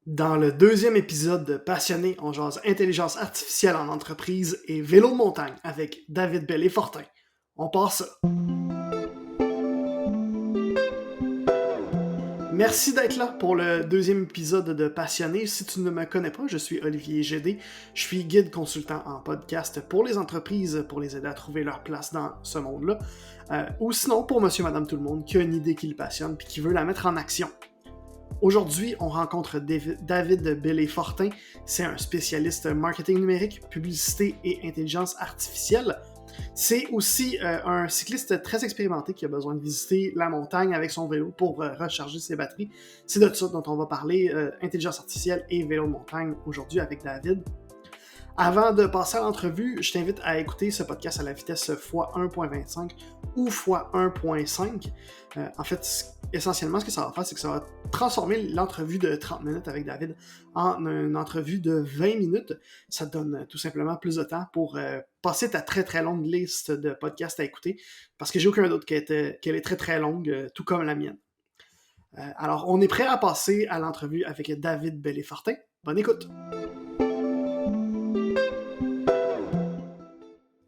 Dans le deuxième épisode de Passionné, on jase intelligence artificielle en entreprise et vélo de montagne avec David Bellé-Fortin. On passe ça. Merci d'être là pour le deuxième épisode de Passionné. Si tu ne me connais pas, je suis Olivier Gédé. Je suis guide consultant en podcast pour les entreprises, pour les aider à trouver leur place dans ce monde-là. Ou sinon pour monsieur, madame, tout le monde qui a une idée qui le passionne et qui veut la mettre en action. Aujourd'hui, on rencontre David Bellé-Fortin. C'est un spécialiste marketing numérique, publicité et intelligence artificielle. C'est aussi un cycliste très expérimenté qui a besoin de visiter la montagne avec son vélo pour recharger ses batteries. C'est de ça dont on va parler, intelligence artificielle et vélo de montagne aujourd'hui avec David. Avant de passer à l'entrevue, je t'invite à écouter ce podcast à la vitesse x1.25 ou x1.5. En fait, essentiellement, ce que ça va faire, c'est que ça va transformer l'entrevue de 30 minutes avec David en une entrevue de 20 minutes. Ça te donne tout simplement plus de temps pour passer ta très très longue liste de podcasts à écouter, parce que j'ai aucun doute qu'elle est très très longue, tout comme la mienne. Alors, on est prêt à passer à l'entrevue avec David Bellé-Fortin. Bonne écoute!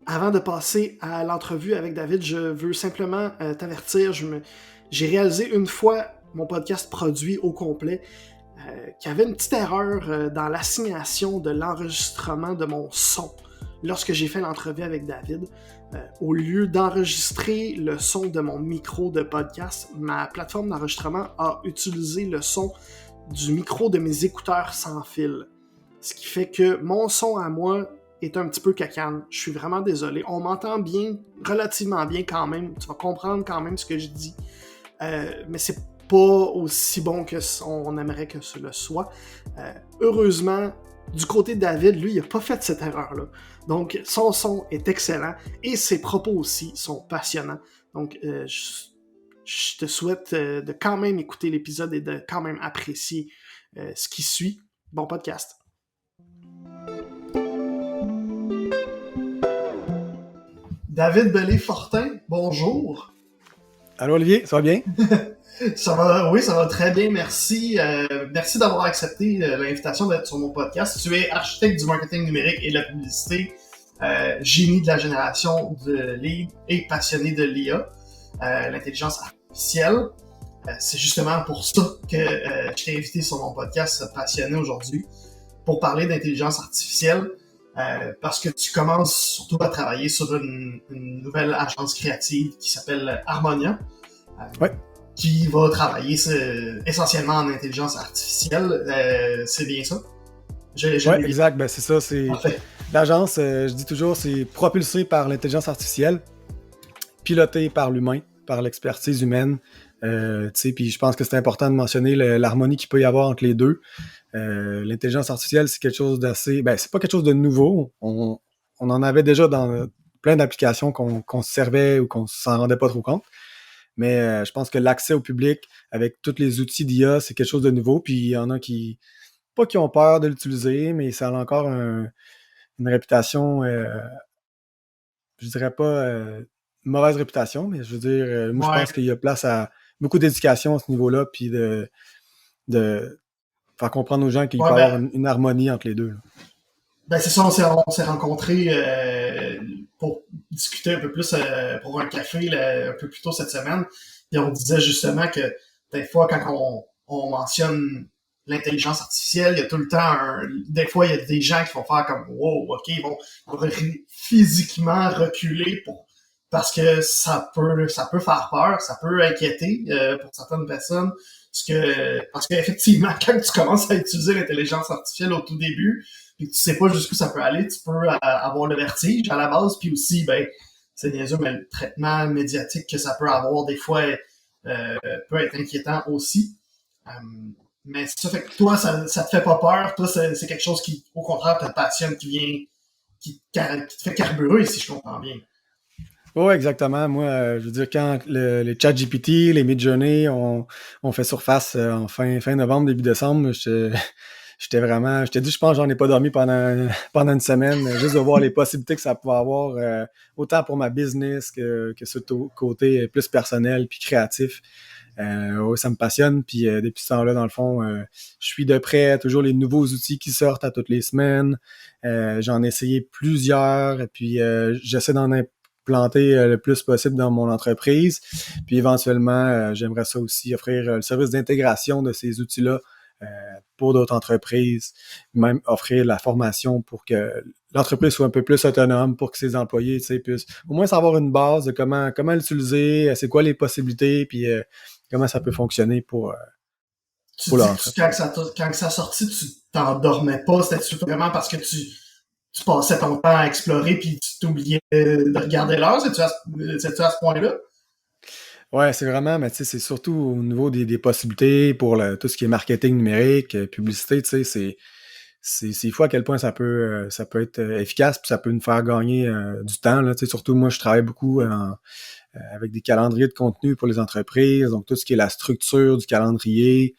Avant de passer à l'entrevue avec David, je veux simplement t'avertir. J'ai réalisé une fois mon podcast produit au complet qu'il y avait une petite erreur dans l'assignation de l'enregistrement de mon son lorsque j'ai fait l'entrevue avec David. Au lieu d'enregistrer le son de mon micro de podcast, ma plateforme d'enregistrement a utilisé le son du micro de mes écouteurs sans fil. Ce qui fait que mon son à moi est un petit peu cacane. Je suis vraiment désolé. On m'entend bien, relativement bien quand même. Tu vas comprendre quand même ce que je dis. Mais c'est pas aussi bon qu'on aimerait que ce le soit. Heureusement, du côté de David, lui, il n'a pas fait cette erreur-là. Donc, son son est excellent et ses propos aussi sont passionnants. Donc, je te souhaite de quand même écouter l'épisode et de quand même apprécier ce qui suit. Bon podcast. David Bellé-Fortin, bonjour. Allô Olivier, ça va bien? Oui, ça va très bien, merci. Merci d'avoir accepté l'invitation d'être sur mon podcast. Tu es architecte du marketing numérique et de la publicité, génie de la génération de leads et passionné de l'IA, l'intelligence artificielle. C'est justement pour ça que je t'ai invité sur mon podcast Passionné aujourd'hui, pour parler d'intelligence artificielle. Parce que tu commences surtout à travailler sur une nouvelle agence créative qui s'appelle Harmonia, Ouais. qui va travailler essentiellement en intelligence artificielle. C'est bien ça? Oui, exact. Ben, c'est ça. C'est Parfait. l'agence, je dis toujours, c'est propulsé par l'intelligence artificielle, piloté par l'humain, par l'expertise humaine. Puis je pense que c'est important de mentionner l'harmonie qu'il peut y avoir entre les deux. L'intelligence artificielle, c'est quelque chose d'assez... Ben, c'est pas quelque chose de nouveau. On en avait déjà dans plein d'applications qu'on se servait ou qu'on s'en rendait pas trop compte. Mais je pense que l'accès au public avec tous les outils d'IA, c'est quelque chose de nouveau. Puis il y en a qui, pas qui ont peur de l'utiliser, mais ça a encore une réputation, je dirais pas mauvaise réputation, mais je veux dire, moi je pense qu'il y a place à beaucoup d'éducation à ce niveau-là, puis de faire comprendre aux gens qu'il peut y avoir une harmonie entre les deux. Là. Ben c'est ça, on s'est rencontrés pour discuter un peu plus pour un café un peu plus tôt cette semaine. Et on disait justement que des fois, quand on mentionne l'intelligence artificielle, il y a tout le temps des fois, il y a des gens qui vont faire comme wow, ok, ils vont physiquement reculer parce que ça peut faire peur, ça peut inquiéter pour certaines personnes. Parce qu'effectivement, quand tu commences à utiliser l'intelligence artificielle au tout début, puis tu sais pas jusqu'où ça peut aller, tu peux avoir le vertige à la base, puis aussi, ben, c'est niaiseux, mais le traitement médiatique que ça peut avoir, des fois, peut être inquiétant aussi. Mais c'est ça, fait que toi, ça te fait pas peur, toi, c'est quelque chose qui, au contraire, te passionne, qui te fait carburer, si je comprends bien. Oui, exactement. Moi, je veux dire, quand les ChatGPT, les Midjourney ont fait surface en fin novembre, début décembre, je t'ai dit, je pense que j'en ai pas dormi pendant une semaine, juste de voir les possibilités que ça pouvait avoir, autant pour ma business que ce côté plus personnel puis créatif. Ouais, ça me passionne. Puis depuis ce temps-là, dans le fond, je suis de près toujours les nouveaux outils qui sortent à toutes les semaines. J'en ai essayé plusieurs, et puis j'essaie d'en implanter le plus possible dans mon entreprise. Puis éventuellement, j'aimerais ça aussi offrir le service d'intégration de ces outils-là pour d'autres entreprises, même offrir la formation pour que l'entreprise soit un peu plus autonome, pour que ses employés, tu sais, puissent au moins savoir une base de comment l'utiliser, c'est quoi les possibilités, puis comment ça peut fonctionner Tu pour dis leur que entreprise. quand ça sortit, tu t'endormais pas. C'était-tu vraiment parce que tu passais ton temps à explorer puis tu t'oubliais de regarder l'heure? C'est-tu à ce point-là? Ouais, c'est vraiment, mais tu sais, c'est surtout au niveau des possibilités pour tout ce qui est marketing numérique, publicité, tu sais, c'est fou à quel point ça peut être efficace, puis ça peut nous faire gagner du temps, là, tu sais, surtout moi, je travaille beaucoup avec des calendriers de contenu pour les entreprises, donc tout ce qui est la structure du calendrier,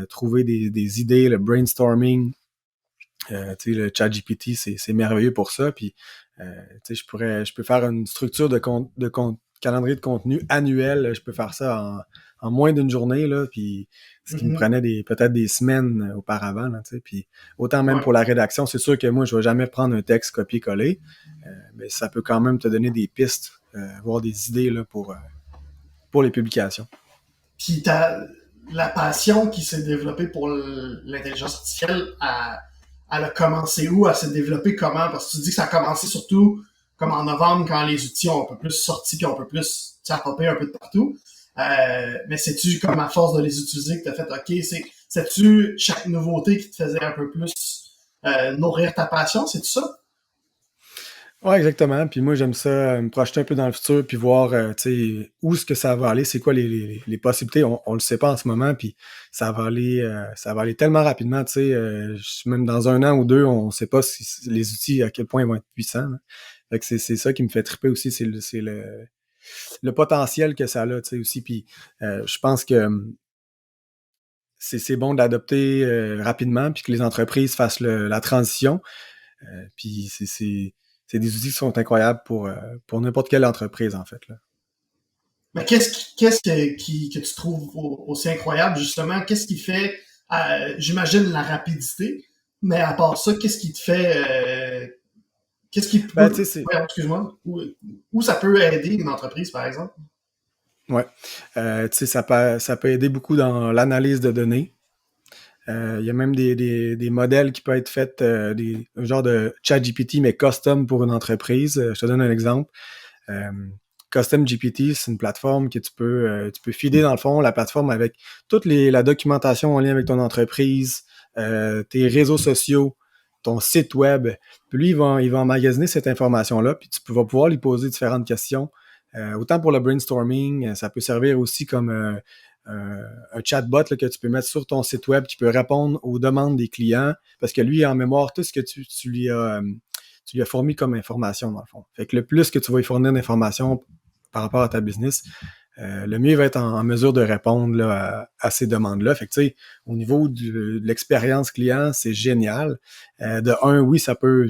trouver des idées, le brainstorming, tu sais, le ChatGPT, c'est merveilleux pour ça. Puis, tu sais, je peux faire une structure calendrier de contenu annuel. Je peux faire ça en moins d'une journée, là. Puis, ce qui me Mhm. prenait peut-être des semaines auparavant, là, tu sais. Puis, autant même Ouais. pour la rédaction, c'est sûr que moi, je vais jamais prendre un texte copier-coller, mais ça peut quand même te donner des pistes, voire des idées, là, pour les publications. Puis la passion qui s'est développée pour l'intelligence artificielle, elle a commencé où? Elle s'est développée comment? Parce que tu dis que ça a commencé surtout comme en novembre quand les outils ont un peu plus sorti puis on peut plus popper un peu de partout. Mais c'est-tu comme à force de les utiliser que tu as fait OK, c'est-tu chaque nouveauté qui te faisait un peu plus nourrir ta passion, c'est tout ça? Ouais, exactement. Puis moi, j'aime ça, me projeter un peu dans le futur, puis voir, tu sais, où est-ce que ça va aller, c'est quoi les possibilités. On le sait pas en ce moment, puis ça va aller tellement rapidement, tu sais, même dans un an ou deux, on sait pas si les outils, à quel point ils vont être puissants, là. Fait que c'est ça qui me fait triper aussi, c'est le potentiel que ça a, tu sais, aussi. Puis je pense que c'est bon d'adopter rapidement, puis que les entreprises fassent la transition. Puis c'est des outils qui sont incroyables pour n'importe quelle entreprise, en fait, là. Mais que tu trouves aussi incroyable, justement? Qu'est-ce qui fait, j'imagine, la rapidité, mais à part ça, qu'est-ce qui te fait, qu'est-ce qui Ben, tu sais, peut, ouais, excuse-moi, où ça peut aider une entreprise, par exemple? ouais. Tu sais, ça peut aider beaucoup dans l'analyse de données. Il y a même des modèles qui peuvent être faits, un genre de ChatGPT, mais custom pour une entreprise. Je te donne un exemple. Euh, Custom GPT, c'est une plateforme que tu peux feeder dans le fond, la plateforme avec la documentation en lien avec ton entreprise, tes réseaux sociaux, ton site web. Puis lui, il va emmagasiner cette information-là, puis tu vas pouvoir lui poser différentes questions. Autant pour le brainstorming, ça peut servir aussi comme un chatbot là, que tu peux mettre sur ton site web qui peut répondre aux demandes des clients, parce que lui, il a en mémoire tout ce que tu lui as fourni comme information, dans le fond. Fait que le plus que tu vas lui fournir d'informations par rapport à ta business, le mieux il va être en mesure de répondre là, à ces demandes-là. Fait que, tu sais, au niveau de l'expérience client, c'est génial. De un, oui, ça peut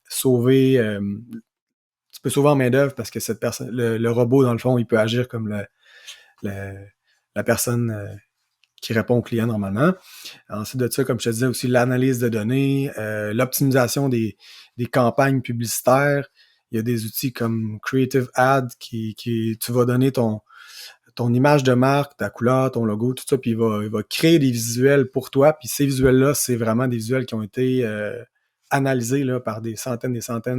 sauver, tu peux sauver en main-d'œuvre parce que cette personne, le robot, dans le fond, il peut agir comme le- la personne qui répond au client normalement. Ensuite de ça, comme je te disais aussi, l'analyse de données, l'optimisation des campagnes publicitaires. Il y a des outils comme Creative Ad qui tu vas donner ton image de marque, ta couleur, ton logo, tout ça, puis il va créer des visuels pour toi. Puis ces visuels-là, c'est vraiment des visuels qui ont été analysés là, par des centaines,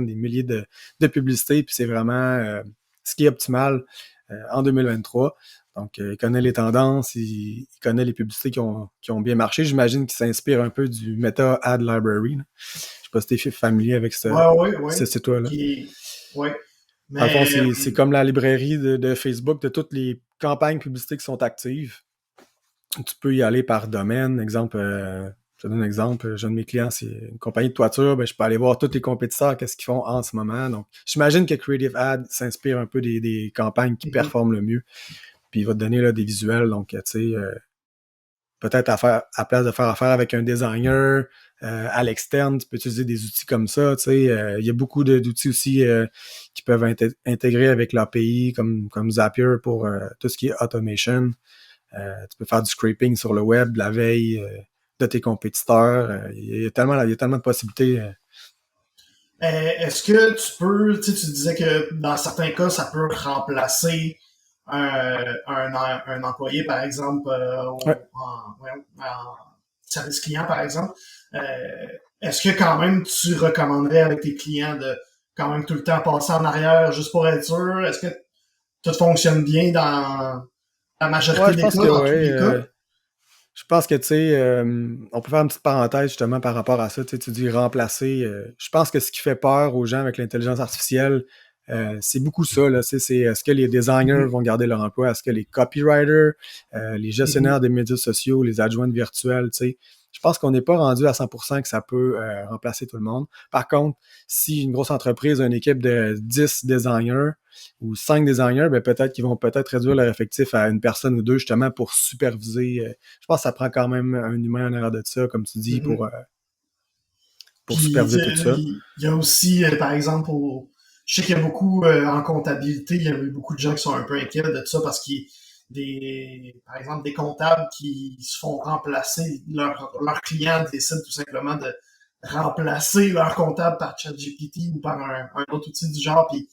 des milliers de publicités. Puis c'est vraiment ce qui est optimal en 2023. Donc, il connaît les tendances, il connaît les publicités qui ont bien marché. J'imagine qu'il s'inspire un peu du Meta Ad Library, là. Je sais pas si tu es familier avec Ouais, ouais, ouais. ce site-là. Ouais. Dans le fond, Mais, c'est comme la librairie de Facebook de toutes les campagnes publicitaires qui sont actives. Tu peux y aller par domaine. Exemple, je te donne un exemple. J'ai un de mes clients, c'est une compagnie de toiture. Ben, je peux aller voir tous les compétiteurs, qu'est-ce qu'ils font en ce moment. Donc, j'imagine que Creative Ad s'inspire un peu des campagnes qui mhm. performent le mieux. Puis, il va te donner là, des visuels. Donc, tu sais, peut-être à place de faire affaire avec un designer à l'externe, tu peux utiliser des outils comme ça. Tu sais, il y a beaucoup d'outils aussi qui peuvent intégrer avec l'API, comme Zapier pour tout ce qui est automation. Tu peux faire du scraping sur le web, la veille de tes compétiteurs. Il y a tellement de possibilités. Est-ce que tu peux, tu disais que dans certains cas, ça peut remplacer un employé, par exemple, Ouais. en service client, par exemple. Est-ce que quand même tu recommanderais avec tes clients de quand même tout le temps passer en arrière juste pour être sûr? Est-ce que tout fonctionne bien dans la Ouais, majorité je des pense cas, que dans tous ouais. les cas? Je pense que, tu sais, on peut faire une petite parenthèse justement par rapport à ça. Tu sais, tu dis remplacer. Je pense que ce qui fait peur aux gens avec l'intelligence artificielle, c'est beaucoup ça. Là, c'est est-ce que les designers Mhm, vont garder leur emploi? Est-ce que les copywriters, les mhm. gestionnaires des médias sociaux, les adjointes virtuelles, tu sais, je pense qu'on n'est pas rendu à 100% que ça peut remplacer tout le monde. Par contre, si une grosse entreprise a une équipe de 10 designers ou 5 designers, ben peut-être qu'ils vont peut-être réduire leur effectif à une personne ou deux justement pour superviser. Je pense que ça prend quand même un humain en arrière de ça, comme tu dis, Mhm. pour Puis, superviser tout ça. il y a aussi, par exemple, je sais qu'il y a beaucoup en comptabilité, il y a eu beaucoup de gens qui sont un peu inquiets de ça parce qu'il y a par exemple, des comptables qui se font remplacer, leurs clients décident tout simplement de remplacer leur comptable par ChatGPT ou par un autre outil du genre, puis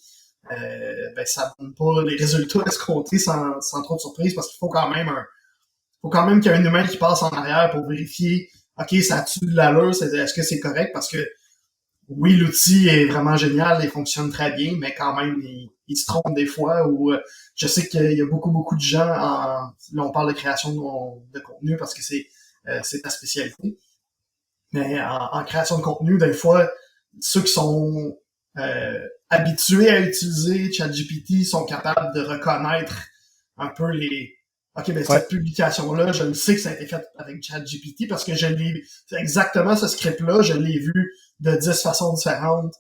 ben, ça donne pas les résultats escomptés sans trop de surprise parce qu'il faut quand même qu'il y ait un humain qui passe en arrière pour vérifier, OK, ça a-tu de l'allure, est-ce que c'est correct? Parce que oui, l'outil est vraiment génial et fonctionne très bien, mais quand même, il se trompe des fois. Ou je sais qu'il y a beaucoup de gens là on parle de création de contenu parce que c'est ta spécialité. Mais en création de contenu, des fois, ceux qui sont habitués à utiliser ChatGPT sont capables de reconnaître un peu les. OK, ben Ouais, cette publication-là, je le sais que ça a été fait avec ChatGPT parce que je l'ai. Exactement ce script-là, je l'ai vu de 10 façons différentes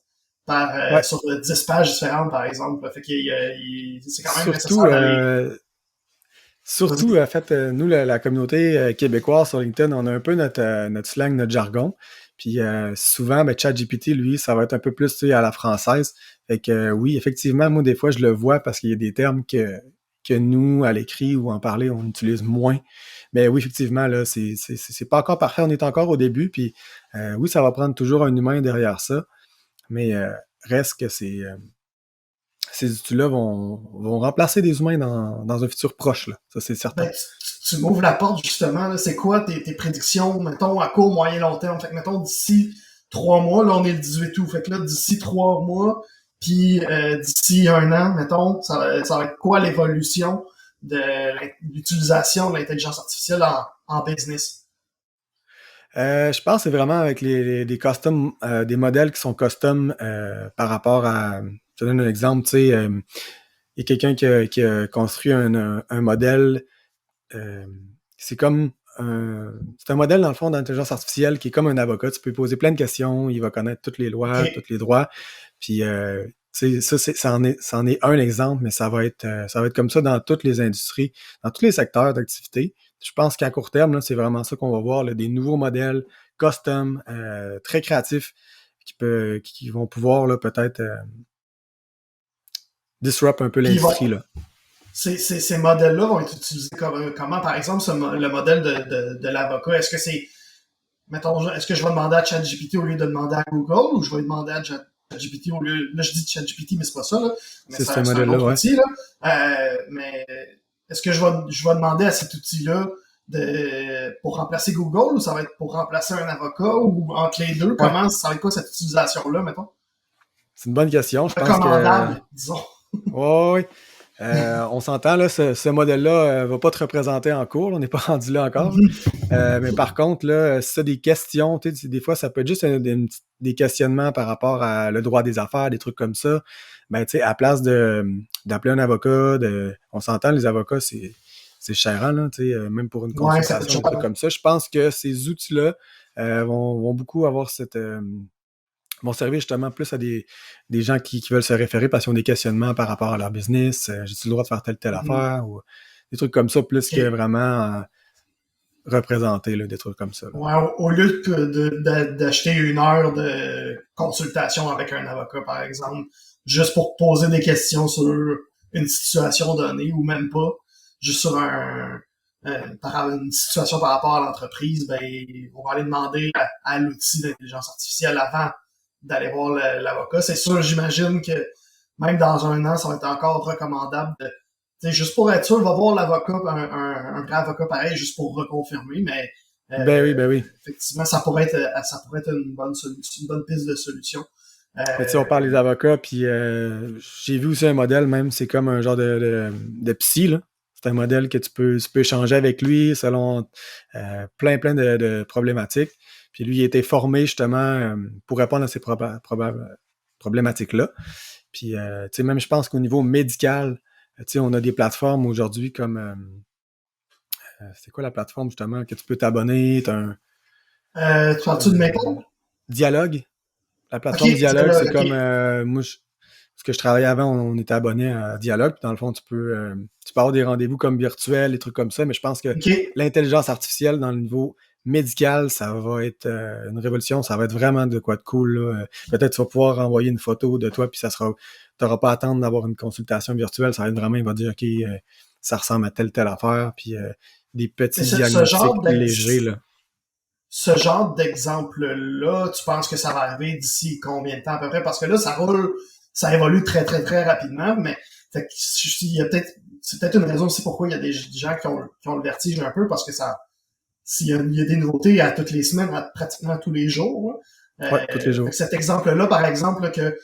ouais. sur 10 pages différentes, par exemple. Fait que c'est quand même Surtout, nécessaire d'aller. surtout, Vas-y. en fait, nous, la communauté québécoise sur LinkedIn, on a un peu notre slang, notre jargon. Puis souvent, ben, ChatGPT, lui, ça va être un peu plus tu sais, à la française. Fait que oui, effectivement, moi, des fois, je le vois parce qu'il y a des termes que nous, à l'écrit ou en parler, on utilise moins. Mais oui, effectivement, là, c'est pas encore parfait. On est encore au début. Puis oui, ça va prendre toujours un humain derrière ça. Mais reste que ces outils-là vont remplacer des humains dans un futur proche, là. Ça, c'est certain. Ben, tu m'ouvres la porte justement. Là. C'est quoi tes prédictions, mettons, à court, moyen, long terme? Fait que, mettons, d'ici 3 mois, là, on est le 18 août. Fait que là, d'ici 3 mois, puis d'ici un an, mettons, ça va être quoi l'évolution de l'utilisation de l'intelligence artificielle en business? Je pense que c'est vraiment avec des custom, des modèles qui sont custom par rapport à. Je te donne un exemple, tu sais, il y a quelqu'un qui a construit un modèle. euh, c'est comme c'est un modèle, dans le fond, d'intelligence artificielle qui est comme un avocat. Tu peux lui poser plein de questions, il va connaître toutes les lois, tous OK. les droits. Puis tu sais, ça en est un exemple, mais ça va être comme ça dans toutes les industries, dans tous les secteurs d'activité. Je pense qu'à court terme, là, c'est vraiment ça qu'on va voir, là, des nouveaux modèles custom, très créatifs, qui vont pouvoir là, peut-être disrupt un peu Puis l'industrie. Là. ces modèles-là vont être utilisés comment? Par exemple, le modèle de l'avocat, est-ce que c'est mettons, est-ce que je vais demander à ChatGPT au lieu de demander à Google ou je vais demander à ChatGPT au lieu. Là, je dis ChatGPT, mais c'est pas ça, là. Mais C'est ce c'est un modèle-là, autre ouais. outil, là. Mais est-ce que je vais demander à cet outil-là pour remplacer Google ou ça va être pour remplacer un avocat ou entre les deux? Ouais, Comment ça va être quoi cette utilisation-là, mettons? c'est une bonne question. Je pense que. Recommandable, disons. Ouais, ouais. On s'entend, là, ce modèle-là va pas te représenter en cours. Là, on n'est pas rendu là encore. Là. Mais par contre, là, si tu as des questions, des fois, ça peut être juste des questionnements par rapport à le droit des affaires, des trucs comme ça. Ben, tu sais, à place d'appeler un avocat, on s'entend, les avocats, c'est cher, hein, là, même pour une Ouais, ça coûte consultation, cher. des trucs comme ça. Je pense que ces outils-là vont beaucoup avoir vont servir justement plus à des gens qui veulent se référer parce qu'ils ont des questionnements par rapport à leur business. J'ai-tu le droit de faire telle Mhm. affaire ou des trucs comme ça, plus que OK. vraiment représenter, là, des trucs comme ça. Ouais, au lieu d'acheter 1 heure de consultation avec un avocat, par exemple, juste pour poser des questions sur une situation donnée ou même pas, juste sur une situation par rapport à l'entreprise, ben, on va aller demander à l'outil d'intelligence artificielle avant d'aller voir l'avocat. C'est sûr, j'imagine que même dans 1 an, ça va être encore recommandable de, juste pour être sûr, va voir l'avocat, un vrai avocat pareil, juste pour reconfirmer, mais Ben oui. effectivement, ça pourrait être une bonne piste de solution. Mais tu sais, on parle des avocats, puis j'ai vu aussi un modèle même, c'est comme un genre de psy, là. C'est un modèle que tu peux échanger avec lui selon plein de problématiques. Puis lui, il a été formé justement pour répondre à ces problématiques-là. Puis, tu sais, même je pense qu'au niveau médical, tu sais, on a des plateformes aujourd'hui comme... c'est quoi la plateforme justement que tu peux t'abonner? Tu parles-tu de Maple? Dialogue. La Ok, plateforme Dialogue, c'est ok. comme moi, ce que je travaillais avant, on était abonné à Dialogue. Puis dans le fond, tu peux avoir des rendez-vous comme virtuels, des trucs comme ça. Mais je pense que Ok. l'intelligence artificielle dans le niveau médical, ça va être une révolution. Ça va être vraiment de quoi de cool, là. Peut-être tu vas pouvoir envoyer une photo de toi, puis tu n'auras pas à attendre d'avoir une consultation virtuelle. Ça va être vraiment, il va dire, OK, ça ressemble à telle affaire. Puis des petits Ce diagnostics légers, là. ce genre d'exemple-là, tu penses que ça va arriver d'ici combien de temps à peu près? Parce que là, ça évolue très, très, très rapidement, mais fait que, c'est peut-être une raison aussi pourquoi il y a des gens qui ont le vertige un peu, parce que il y a des nouveautés à toutes les semaines, pratiquement tous les jours. Ouais, tous les jours. Fait que cet exemple-là, par exemple, là, que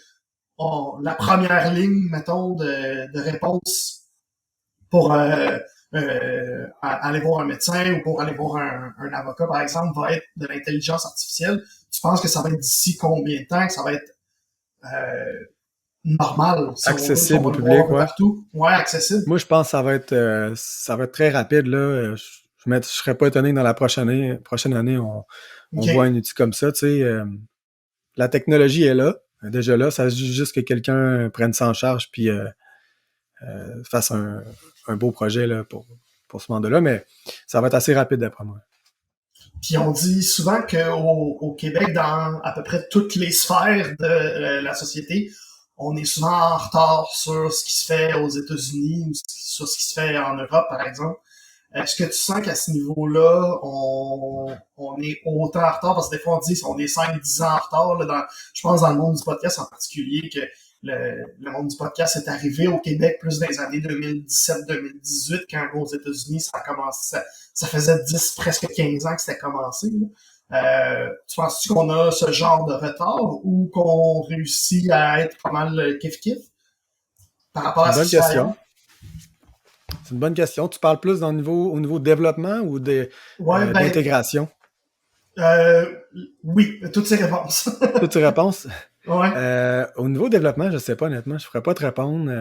la première ligne, mettons, de réponse pour aller voir un médecin ou pour aller voir un avocat, par exemple, va être de l'intelligence artificielle. Tu penses que ça va être d'ici combien de temps que ça va être normal, si on veut, si on Accessible va au le voir un public, peu ouais. partout? Ouais, accessible. Moi, je pense que ça va être très rapide, là. Je serais pas étonné que dans la prochaine année, on voit OK. un outil comme ça. Tu sais, la technologie est là, déjà là. Ça suffit juste que quelqu'un prenne ça en charge puis fasse un beau projet là, pour ce mandat-là. Mais ça va être assez rapide d'après moi. Puis on dit souvent qu'au Québec, dans à peu près toutes les sphères de la société, on est souvent en retard sur ce qui se fait aux États-Unis ou sur ce qui se fait en Europe, par exemple. Est-ce que tu sens qu'à ce niveau-là, on est autant en retard? Parce que des fois, on dit qu'on est 5-10 ans en retard. Là, je pense dans le monde du podcast en particulier que le monde du podcast est arrivé au Québec plus dans les années 2017-2018, quand aux États-Unis, ça a commencé, ça faisait 10, presque 15 ans que c'était commencé. Tu penses-tu qu'on a ce genre de retard ou qu'on réussit à être pas mal kiff-kiff par rapport C'est à une ce bonne qui se fait ailleurs? question. C'est une bonne question. Tu parles plus au niveau développement ou Ouais, ben, d'intégration? euh, oui, toutes ces réponses. Toutes tes réponses? Ouais. Au niveau développement, je sais pas honnêtement, je ne pourrais pas te répondre.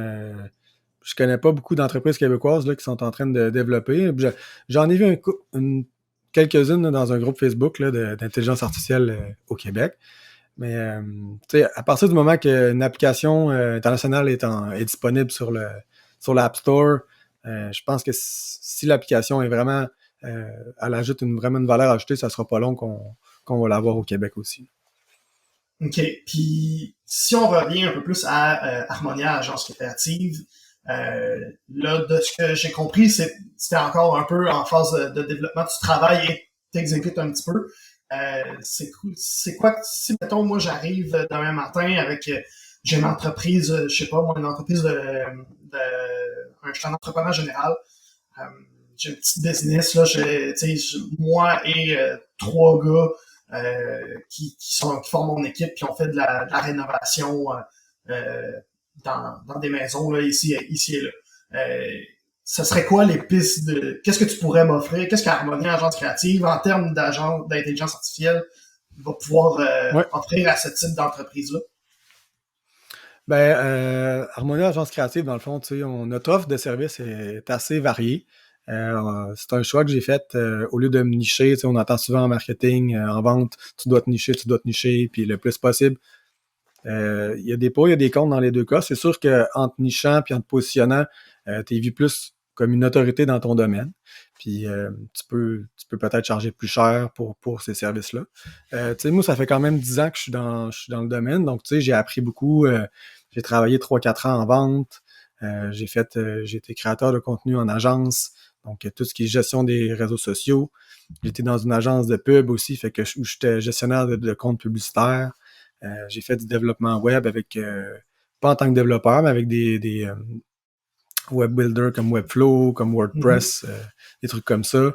Je connais pas beaucoup d'entreprises québécoises là, qui sont en train de développer. J'en ai vu quelques-unes là, dans un groupe Facebook là, d'intelligence artificielle au Québec. Mais à partir du moment qu'une application internationale est disponible sur l'App Store, je pense que si l'application est vraiment elle ajoute vraiment une valeur ajoutée, ça sera pas long qu'on va l'avoir au Québec aussi. OK. Puis, si on revient un peu plus à Harmonia, agence créative, là, de ce que j'ai compris, c'était encore un peu en phase de développement. Tu travailles et t'exécutes un petit peu. C'est quoi, si, mettons, moi, j'arrive demain matin avec, j'ai une entreprise, je sais pas, moi, une entreprise je suis un entrepreneur général. Euh, j'ai une petite business, là, moi et 3 gars qui forment mon équipe, qui ont fait de la rénovation dans des maisons là, ici et là. Ce serait quoi les pistes de... Qu'est-ce que tu pourrais m'offrir? Qu'est-ce qu'Harmonia Agence Créative, en termes d'intelligence artificielle, va pouvoir Ouais. offrir à ce type d'entreprise-là? Ben, Harmonia Agence Créative, dans le fond, notre offre de service est assez variée. C'est un choix que j'ai fait au lieu de me nicher. On entend souvent en marketing, en vente, tu dois te nicher, puis le plus possible. Il y a des pour, il y a des contre dans les deux cas. C'est sûr qu'en te nichant puis en te positionnant, tu es vu plus comme une autorité dans ton domaine. Puis tu peux peut-être charger plus cher pour ces services-là. Tu sais, moi, ça fait quand même 10 ans que je suis dans le domaine, donc tu sais, j'ai appris beaucoup. J'ai travaillé 3-4 ans en vente. J'ai été créateur de contenu en agence, donc tout ce qui est gestion des réseaux sociaux. J'étais dans une agence de pub aussi, fait que où j'étais gestionnaire de comptes publicitaires. J'ai fait du développement web avec, pas en tant que développeur, mais avec des web builders comme Webflow, comme Mhm. WordPress, des trucs comme ça.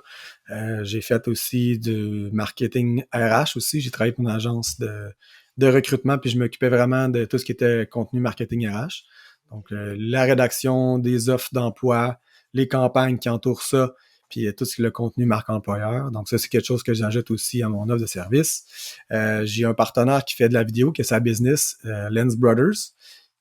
J'ai fait aussi du marketing RH aussi. J'ai travaillé pour une agence de recrutement, puis je m'occupais vraiment de tout ce qui était contenu marketing RH. Donc, la rédaction des offres d'emploi, les campagnes qui entourent ça, puis tout ce qui est le contenu marque employeur. Donc, ça, c'est quelque chose que j'ajoute aussi à mon offre de service. J'ai un partenaire qui fait de la vidéo, qui est sa business, Lens Brothers.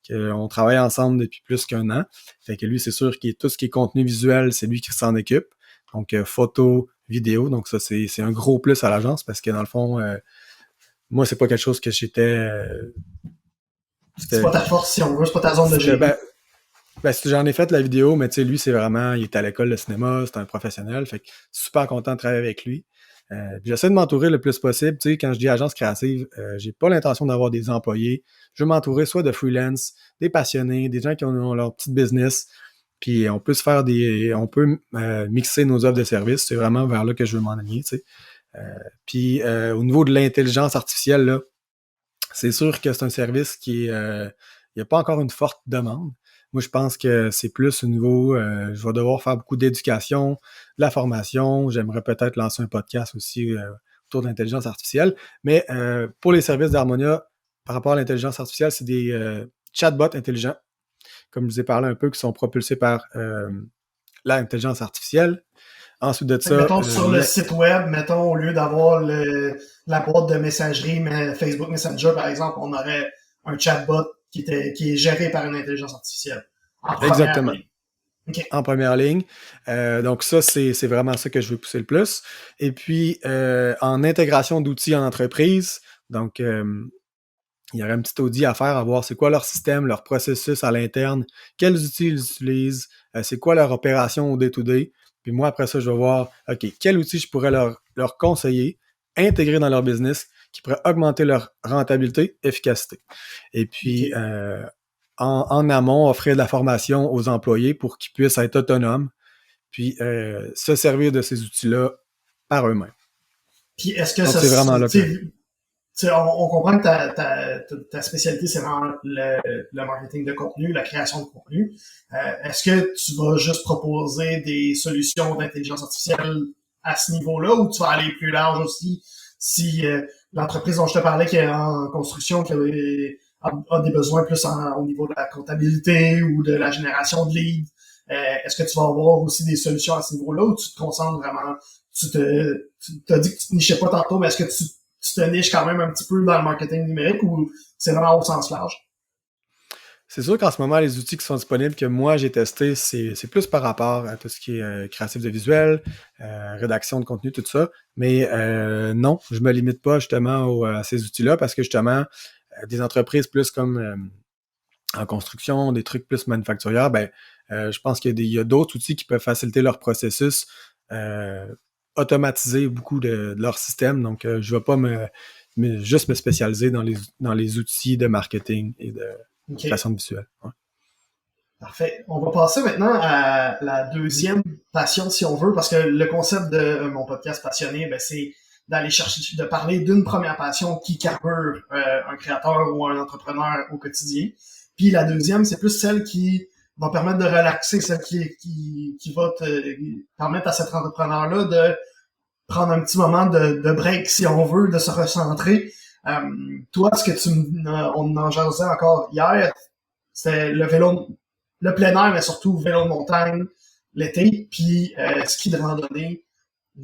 On travaille ensemble depuis plus qu'1 an. Fait que lui, c'est sûr que tout ce qui est contenu visuel, c'est lui qui s'en occupe. Donc, photo, vidéo. Donc, ça, c'est un gros plus à l'agence parce que dans le fond, moi, c'est pas quelque chose que C'est pas c'était, ta force, si on veut, c'est pas ta zone de c'était, génie. j'en ai fait la vidéo, mais tu sais, lui, c'est vraiment, il est à l'école de cinéma, c'est un professionnel. Fait que super content de travailler avec lui. Puis j'essaie de m'entourer le plus possible. Tu sais, quand je dis agence créative, j'ai pas l'intention d'avoir des employés. Je veux m'entourer soit de freelance, des passionnés, des gens qui ont leur petite business. Puis on peut mixer nos offres de services. C'est vraiment vers là que je veux m'en aller. Tu sais. Puis au niveau de l'intelligence artificielle, là, c'est sûr que c'est un service il n'y a pas encore une forte demande. Moi, je pense que c'est plus au niveau, je vais devoir faire beaucoup d'éducation, de la formation. J'aimerais peut-être lancer un podcast aussi autour de l'intelligence artificielle. Mais pour les services d'Harmonia, par rapport à l'intelligence artificielle, c'est des chatbots intelligents, comme je vous ai parlé un peu, qui sont propulsés par l'intelligence artificielle. Ensuite de Fait que ça, mettons sur le site web, mettons, au lieu d'avoir la boîte de messagerie Facebook Messenger, par exemple, on aurait un chatbot qui est géré par une intelligence artificielle. En première exactement. ligne. OK. En première ligne. Donc ça, c'est vraiment ça que je veux pousser le plus. Et puis, en intégration d'outils en entreprise, donc il y aurait un petit audit à faire, à voir c'est quoi leur système, leur processus à l'interne, quels outils ils utilisent, c'est quoi leur opération au day-to-day. Puis moi, après ça, je vais voir, OK, quel outil je pourrais leur conseiller, intégrer dans leur business, qui pourrait augmenter leur rentabilité, efficacité. Et puis, OK. en amont, offrir de la formation aux employés pour qu'ils puissent être autonomes, puis se servir de ces outils-là par eux-mêmes. Puis est-ce que Donc, ça, c'est vraiment là que... on comprend que ta spécialité, c'est vraiment le marketing de contenu, la création de contenu. Est-ce que tu vas juste proposer des solutions d'intelligence artificielle à ce niveau-là ou tu vas aller plus large aussi si l'entreprise dont je te parlais qui est en construction, a des besoins plus au niveau de la comptabilité ou de la génération de leads, est-ce que tu vas avoir aussi des solutions à ce niveau-là ou tu te concentres vraiment, tu t'as dit que tu te nichais pas tantôt, mais est-ce que tu te niches quand même un petit peu dans le marketing numérique ou c'est vraiment au sens large? C'est sûr qu'en ce moment, les outils qui sont disponibles que moi j'ai testés, c'est plus par rapport à tout ce qui est créatif de visuel, rédaction de contenu, tout ça. Mais non, je me limite pas justement à ces outils-là parce que justement, des entreprises plus comme en construction, des trucs plus manufacturiers, ben, je pense qu'il y a d'autres outils qui peuvent faciliter leur processus, euh, automatiser beaucoup de leur système. Donc, je ne vais pas juste me spécialiser dans les outils de marketing et de OK. création de visuel. Ouais. Parfait. On va passer maintenant à la deuxième passion, si on veut, parce que le concept de mon podcast passionné, ben, c'est d'aller chercher, de parler d'une première passion qui carbure un créateur ou un entrepreneur au quotidien. Puis la deuxième, c'est plus celle qui va permettre de relaxer, celle qui va te permettre à cet entrepreneur-là de prendre un petit moment de break, si on veut, de se recentrer. Toi, ce que on en jasait encore hier, c'est le plein air, mais surtout vélo de montagne l'été, puis ski de randonnée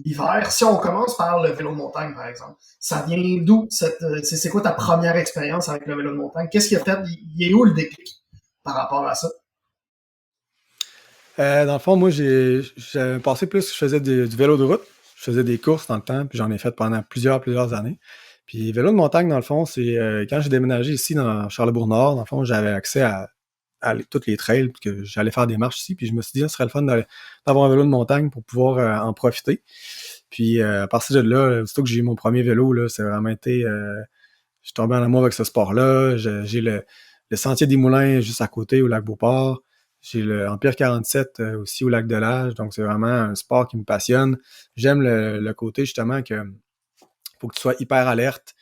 l'hiver. Si on commence par le vélo de montagne, par exemple, ça vient d'où? C'est quoi ta première expérience avec le vélo de montagne? Qu'est-ce qui a fait? Il est où le déclic par rapport à ça? Dans le fond, moi, j'ai passé plus, je faisais du vélo de route. Je faisais des courses dans le temps, puis j'en ai fait pendant plusieurs années. Puis vélo de montagne, dans le fond, c'est quand j'ai déménagé ici dans Charlebourg-Nord, dans le fond, j'avais accès à toutes les trails, puis que j'allais faire des marches ici, puis je me suis dit, ça serait le fun d'avoir un vélo de montagne pour pouvoir en profiter. Puis à partir de là, surtout que j'ai eu mon premier vélo, là, c'est vraiment été... je suis tombé en amour avec ce sport-là. J'ai le Sentier des Moulins juste à côté, au lac Beauport. J'ai le Empire 47 aussi au lac de l'Age. Donc, c'est vraiment un sport qui me passionne. J'aime le côté, justement, que faut que tu sois hyper alerte,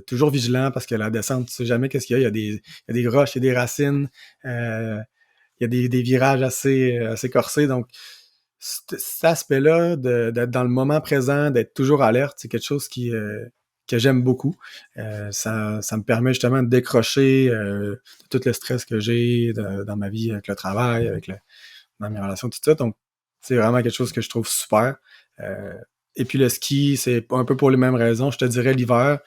toujours vigilant, parce que la descente, tu sais jamais qu'est-ce qu'il y a. Il y a des roches, il y a des racines, il y a des virages assez corsés. Donc, cet aspect-là, d'être dans le moment présent, d'être toujours alerte, c'est quelque chose que j'aime beaucoup. Ça me permet justement de décrocher de tout le stress que j'ai dans ma vie avec le travail, dans mes relations, tout ça. Donc, c'est vraiment quelque chose que je trouve super. Et puis le ski, c'est un peu pour les mêmes raisons. Je te dirais l'hiver.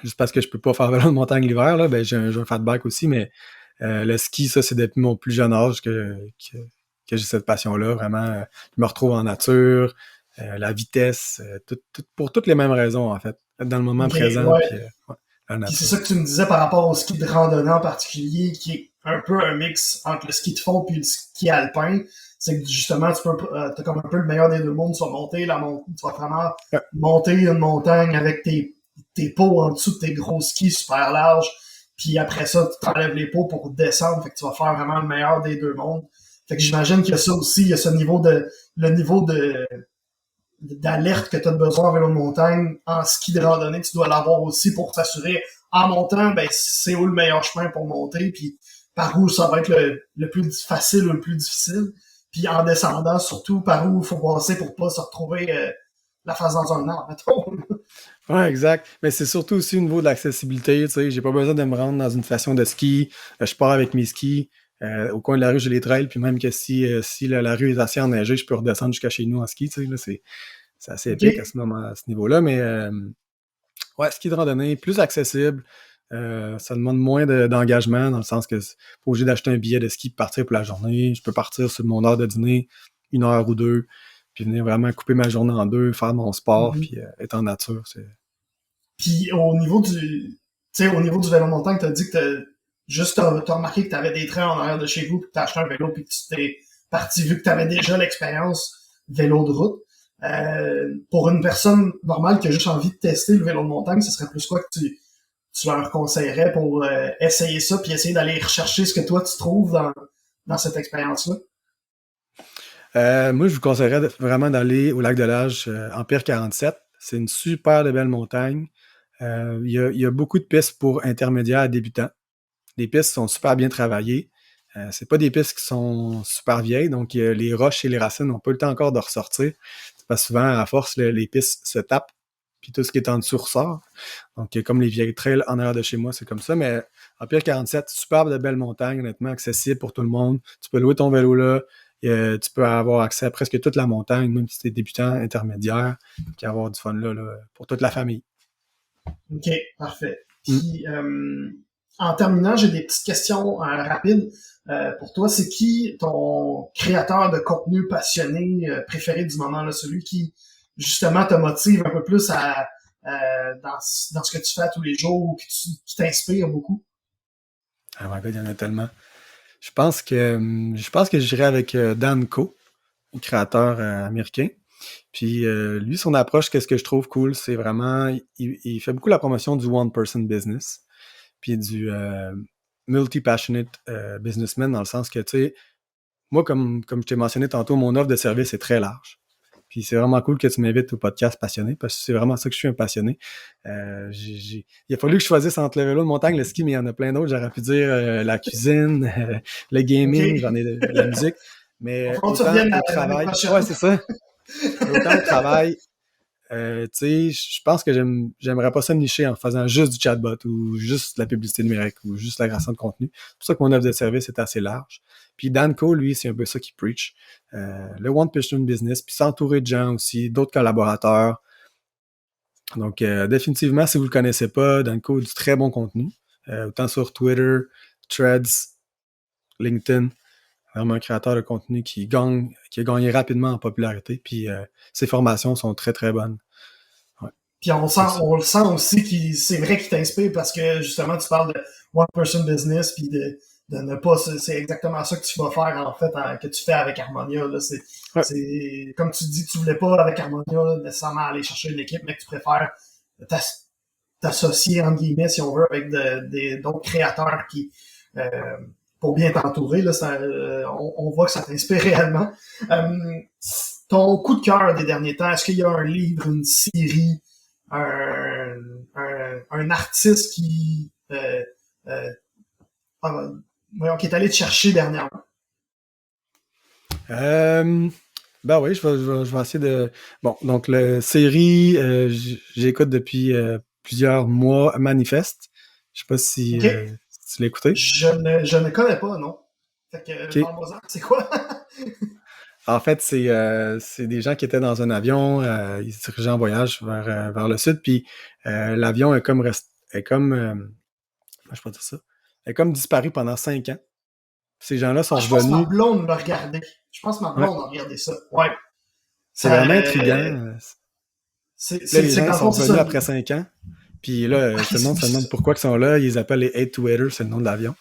Juste parce que je peux pas faire vélo de montagne l'hiver, là, ben j'ai un fat bike aussi, mais le ski, ça, c'est depuis mon plus jeune âge que j'ai cette passion-là. Vraiment, je me retrouve en nature, la vitesse, pour toutes les mêmes raisons, en fait. Être dans le moment Ok, présent, ouais. puis la Puis c'est nature. ça que tu me disais par rapport au ski de randonnée en particulier, qui est un peu un mix entre le ski de fond et le ski alpin. C'est que justement, t'as comme un peu le meilleur des deux mondes. Tu vas monter tu vas vraiment Ouais, monter une montagne avec tes pots en dessous de tes gros skis super larges. Puis après ça, tu t'enlèves les pots pour descendre. Fait que tu vas faire vraiment le meilleur des deux mondes. Fait que j'imagine qu'il y a ça aussi, il y a le niveau d'alerte que tu as besoin en vélo de montagne, en ski de randonnée, tu dois l'avoir aussi pour t'assurer en montant, ben c'est où le meilleur chemin pour monter, puis par où ça va être le plus facile ou le plus difficile, puis en descendant surtout par où il faut passer pour pas se retrouver la face dans un arbre, mettons. ouais, exact. Mais c'est surtout aussi au niveau de l'accessibilité. Tu sais, j'ai pas besoin de me rendre dans une station de ski. Je pars avec mes skis. Au coin de la rue, j'ai les trails. Puis même que si la rue est assez enneigée, je peux redescendre jusqu'à chez nous en ski. Tu sais, là, c'est assez OK? épique à ce niveau-là. Mais ouais, ski de randonnée, plus accessible. Ça demande moins d'engagement, dans le sens que c'est pas obligé d'acheter un billet de ski pour partir pour la journée. Je peux partir sur mon heure de dîner, 1 heure ou 2, puis venir vraiment couper ma journée en deux, faire mon sport, Mhm. puis être en nature. Puis au niveau du vélo de montagne, t'as dit que t'as remarqué que t'avais des trains en arrière de chez vous, puis que t'as acheté un vélo, puis que tu t'es parti vu que t'avais déjà l'expérience vélo de route. Pour une personne normale qui a juste envie de tester le vélo de montagne, ce serait plus quoi que tu leur conseillerais pour essayer ça, puis essayer d'aller rechercher ce que toi tu trouves dans cette expérience-là? Moi, je vous conseillerais vraiment d'aller au lac de l'Age, Empire 47. C'est une super de belle montagne. Il y a beaucoup de pistes pour intermédiaires à débutants. Les pistes sont super bien travaillées. C'est pas des pistes qui sont super vieilles, donc les roches et les racines n'ont pas le temps encore de ressortir. C'est parce que souvent, à force, les pistes se tapent, puis tout ce qui est en dessous ressort. Donc, comme les vieilles trails en arrière de chez moi, c'est comme ça. Mais Empire 47, superbe de belle montagne, honnêtement, accessible pour tout le monde. Tu peux louer ton vélo là. Tu peux avoir accès à presque toute la montagne, même si tu es débutant, intermédiaire, puis avoir du fun là, pour toute la famille. OK, parfait. Mm. Puis, en terminant, j'ai des petites questions rapides. Pour toi, c'est qui ton créateur de contenu passionné préféré du moment, là, celui qui, justement, te motive un peu plus dans ce que tu fais à tous les jours ou qui t'inspire beaucoup? Ah my God, il y en a tellement. Je pense que j'irai avec Dan Ko, un créateur américain. Puis lui, son approche, qu'est-ce que je trouve cool, c'est vraiment, il fait beaucoup la promotion du one-person business, puis du multi-passionate businessman, dans le sens que, tu sais, moi, comme je t'ai mentionné tantôt, mon offre de service est très large. Puis c'est vraiment cool que tu m'invites au podcast passionné, parce que c'est vraiment ça que je suis un passionné. Il a fallu que je choisisse entre le vélo de montagne, le ski, mais il y en a plein d'autres. J'aurais pu dire la cuisine, le OK. gaming, j'en ai la musique. On va Mais falloir que tu autant reviennes au l'année travail, prochaine. ouais, c'est ça. Mais autant au travail, tu sais, je pense que j'aimerais pas ça me nicher en faisant juste du chatbot ou juste de la publicité numérique ou juste la création de contenu. C'est pour ça que mon offre de service est assez large. Puis Danco, lui, c'est un peu ça qu'il preach. Le One Person Business, puis s'entourer de gens aussi, d'autres collaborateurs. Donc, définitivement, si vous le connaissez pas, Danco a du très bon contenu. Autant sur Twitter, Threads, LinkedIn. Vraiment un créateur de contenu qui a gagné rapidement en popularité. Puis ses formations sont très, très bonnes. Ouais. Puis on le sent aussi c'est vrai qu'il t'inspire parce que justement tu parles de one person business puis de ne pas, c'est exactement ça que tu vas faire en fait, que tu fais avec Harmonia. Là. C'est comme tu dis, tu voulais pas avec Harmonia nécessairement aller chercher une équipe, mais que tu préfères t'associer entre guillemets si on veut avec d'autres créateurs qui pour bien t'entourer. Là, on voit que ça t'inspire réellement. Ton coup de cœur des derniers temps, est-ce qu'il y a un livre, une série, un artiste qui qui est allé te chercher dernièrement? Ben oui, je vais essayer de... Bon, donc la série, j'écoute depuis plusieurs mois, Manifeste. Je sais pas si, si tu l'as écouté. Je ne connais pas, non. Fait que, parle-moi-en, c'est quoi? En fait, c'est des gens qui étaient dans un avion, ils se dirigeaient en voyage vers le sud, puis l'avion est comme je peux dire ça, est comme disparu pendant 5 ans. Ces gens-là sont Je pense que ma revenus. blonde l'a regardé. Je pense que ma blonde a regardé ça. Ouais. C'est vraiment intriguant. Les gens sont revenus après 5 ans. Puis là, tout le monde se demande pourquoi ils sont là. Ils les appellent les 8-2-8ers, c'est le nom de l'avion.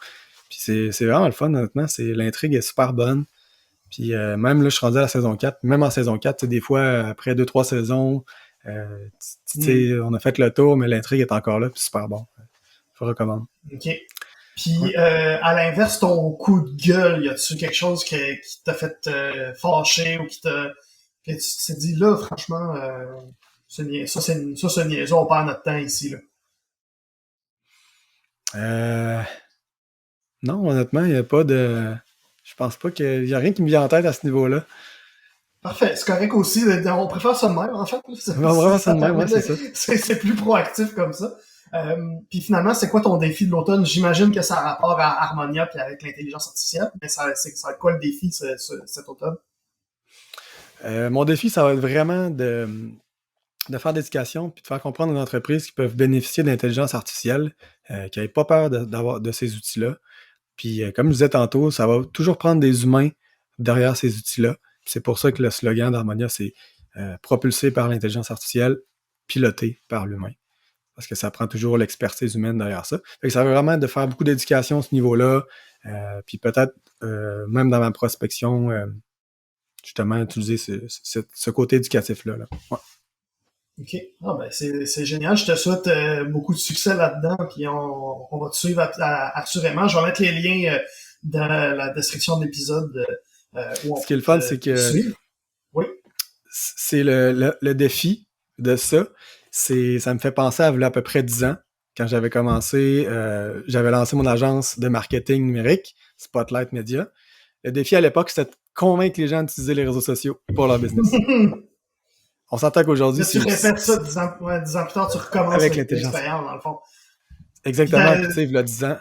Puis c'est vraiment le fun, honnêtement. L'intrigue est super bonne. Puis même là, je suis rendu à la saison 4. Même en saison 4, des fois, après 2-3 saisons, on a fait le tour, mais l'intrigue est encore là. Puis super bon. Je recommande. OK. Puis, à l'inverse, ton coup de gueule, y a-tu quelque chose qui t'a fait fâcher ou que tu t'es dit, là, franchement, c'est niaiseux, on perd notre temps ici, là? Non, honnêtement, il n'y a pas de... Je pense pas qu'il y a rien qui me vient en tête à ce niveau-là. Parfait, c'est correct aussi. On préfère ça de même, en fait. On préfère ça de même, ouais, c'est ça. C'est plus proactif comme ça. Puis finalement, c'est quoi ton défi de l'automne? J'imagine que ça a rapport à Harmonia puis avec l'intelligence artificielle, mais ça va être quoi le défi cet automne? Mon défi, ça va être vraiment de faire d'éducation puis de faire comprendre aux entreprises qui peuvent bénéficier d'intelligence artificielle, qui n'aient pas peur d'avoir de ces outils-là. Puis, comme je disais tantôt, ça va toujours prendre des humains derrière ces outils-là. Puis c'est pour ça que le slogan d'Harmonia, c'est propulsé par l'intelligence artificielle, piloté par l'humain. Parce que ça prend toujours l'expertise humaine derrière ça. Fait que ça va vraiment de faire beaucoup d'éducation à ce niveau-là. Puis peut-être, même dans ma prospection, justement, utiliser ce côté éducatif-là. Là. Ouais. OK. Ah ben c'est génial. Je te souhaite beaucoup de succès là-dedans. Puis on va te suivre assurément. Je vais mettre les liens dans la description de l'épisode. Ce qui est le fun, c'est que oui. C'est le défi de ça. Ça me fait penser à peu près 10 ans, quand j'avais commencé, j'avais lancé mon agence de marketing numérique, Spotlight Media. Le défi à l'époque, c'était de convaincre les gens d'utiliser les réseaux sociaux pour leur business. On s'entend qu'aujourd'hui, tu répètes ça 10 ans plus tard, tu recommences avec l'expérience, dans le fond. Exactement. Puis, tu sais, il y a 10 ans,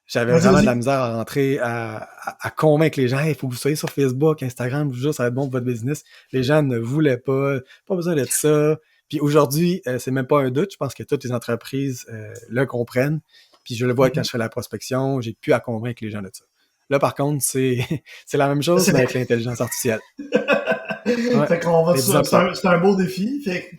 j'avais vraiment de la misère à rentrer, à convaincre les gens. Il faut que vous soyez sur Facebook, Instagram, je vous jure, ça va être bon pour votre business. Les gens ne voulaient pas besoin d'être ça. Puis aujourd'hui, c'est même pas un doute. Je pense que toutes les entreprises le comprennent. Puis je le vois quand je fais la prospection, j'ai pu à convaincre les gens de ça. Là, par contre, c'est la même chose, mais avec l'intelligence artificielle. Ouais. Fait qu'on va c'est un beau défi. Fait que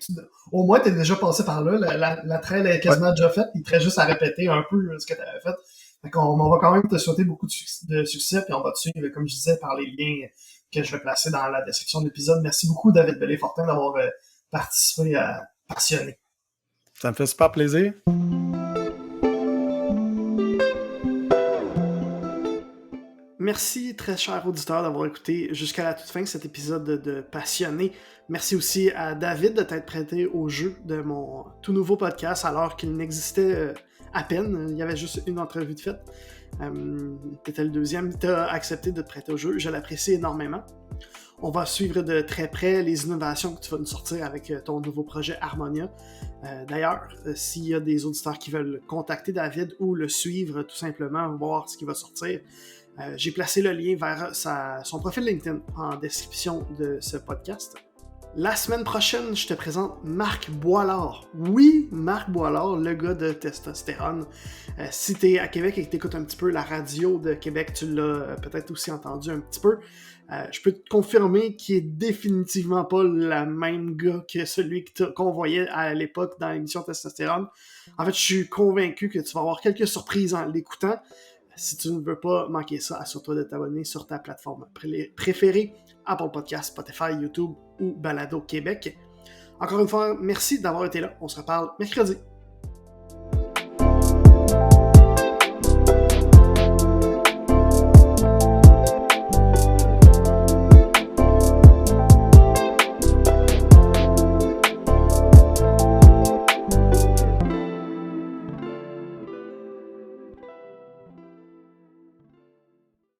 au moins, t'es déjà passé par là. La trail est quasiment déjà faite. Il te reste juste à répéter un peu ce que t'avais fait. Fait qu'on va quand même te souhaiter beaucoup de succès. Puis on va te suivre, comme je disais, par les liens que je vais placer dans la description de l'épisode. Merci beaucoup, David Bellé-Fortin, d'avoir participé à Passionné. Ça me fait super plaisir. Merci, très cher auditeur, d'avoir écouté jusqu'à la toute fin cet épisode de Passionné. Merci aussi à David de t'être prêté au jeu de mon tout nouveau podcast alors qu'il n'existait à peine. Il y avait juste une entrevue de fait. T'étais le deuxième. T'as accepté de te prêter au jeu. Je l'apprécie énormément. On va suivre de très près les innovations que tu vas nous sortir avec ton nouveau projet Harmonia. D'ailleurs, s'il y a des auditeurs qui veulent contacter David ou le suivre tout simplement, voir ce qui va sortir, j'ai placé le lien vers son profil LinkedIn en description de ce podcast. La semaine prochaine, je te présente Marc Boilard. Oui, Marc Boilard, le gars de Testostérone. Si t'es à Québec et que t'écoutes un petit peu la radio de Québec, tu l'as peut-être aussi entendu un petit peu. Je peux te confirmer qu'il est définitivement pas le même gars que celui qu'on voyait à l'époque dans l'émission Testostérone. En fait, je suis convaincu que tu vas avoir quelques surprises en l'écoutant. Si tu ne veux pas manquer ça, assure-toi de t'abonner sur ta plateforme préférée, Apple Podcasts, Spotify, YouTube ou Balado Québec. Encore une fois, merci d'avoir été là. On se reparle mercredi.